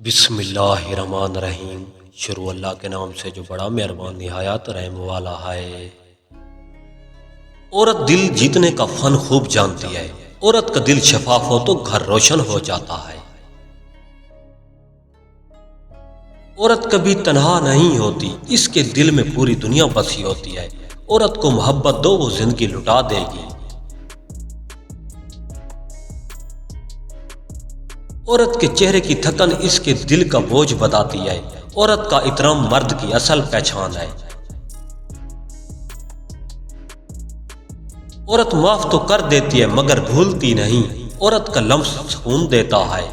بسم اللہ الرحمن الرحیم۔ شروع اللہ کے نام سے جو بڑا مہربان نہایت رحم والا ہے۔ عورت دل جیتنے کا فن خوب جانتی ہے۔ عورت کا دل شفاف ہو تو گھر روشن ہو جاتا ہے۔ عورت کبھی تنہا نہیں ہوتی، اس کے دل میں پوری دنیا بسی ہوتی ہے۔ عورت کو محبت دو، وہ زندگی لٹا دے گی۔ عورت کے چہرے کی تھکن اس کے دل کا بوجھ بتاتی ہے۔ عورت کا احترام مرد کی اصل پہچان ہے۔ عورت معاف تو کر دیتی ہے مگر بھولتی نہیں۔ عورت کا لمس سکون دیتا ہے۔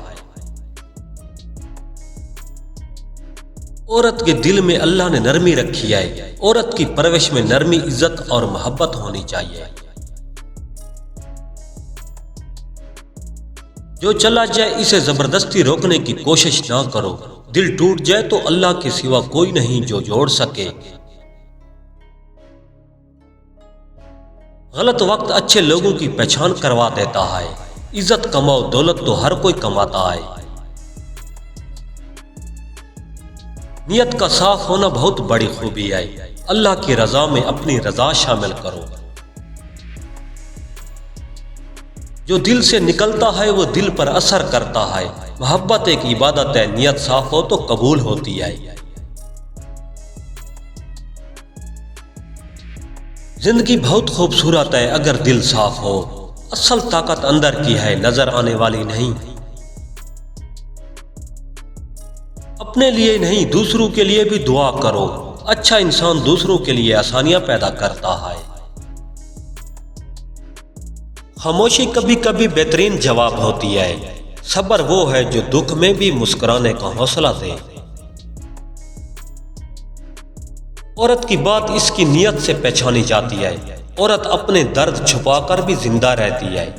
عورت کے دل میں اللہ نے نرمی رکھی ہے۔ عورت کی پرورش میں نرمی، عزت اور محبت ہونی چاہیے۔ جو چلا جائے اسے زبردستی روکنے کی کوشش نہ کرو۔ دل ٹوٹ جائے تو اللہ کے سوا کوئی نہیں جو جوڑ سکے۔ غلط وقت اچھے لوگوں کی پہچان کروا دیتا ہے۔ عزت کماؤ، دولت تو ہر کوئی کماتا ہے۔ نیت کا صاف ہونا بہت بڑی خوبی ہے۔ اللہ کی رضا میں اپنی رضا شامل کرو۔ جو دل سے نکلتا ہے وہ دل پر اثر کرتا ہے۔ محبت ایک عبادت ہے، نیت صاف ہو تو قبول ہوتی ہے۔ زندگی بہت خوبصورت ہے اگر دل صاف ہو۔ اصل طاقت اندر کی ہے، نظر آنے والی نہیں۔ اپنے لیے نہیں دوسروں کے لیے بھی دعا کرو۔ اچھا انسان دوسروں کے لیے آسانیاں پیدا کرتا ہے۔ خاموشی کبھی کبھی بہترین جواب ہوتی ہے۔ صبر وہ ہے جو دکھ میں بھی مسکرانے کا حوصلہ دے۔ عورت کی بات اس کی نیت سے پہچانی جاتی ہے۔ عورت اپنے درد چھپا کر بھی زندہ رہتی ہے۔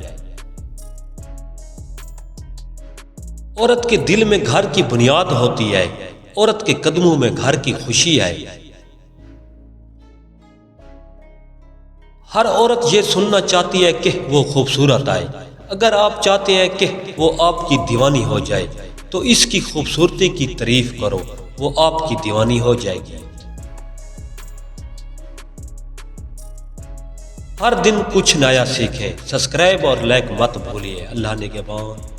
عورت کے دل میں گھر کی بنیاد ہوتی ہے۔ عورت کے قدموں میں گھر کی خوشی ہے۔ ہر عورت یہ سننا چاہتی ہے کہ وہ خوبصورت ہے۔ اگر آپ چاہتے ہیں کہ وہ آپ کی دیوانی ہو جائے تو اس کی خوبصورتی کی تعریف کرو، وہ آپ کی دیوانی ہو جائے گی۔ ہر دن کچھ نیا سیکھیں۔ سبسکرائب اور لائک مت بھولیے۔ اللہ نگہبان۔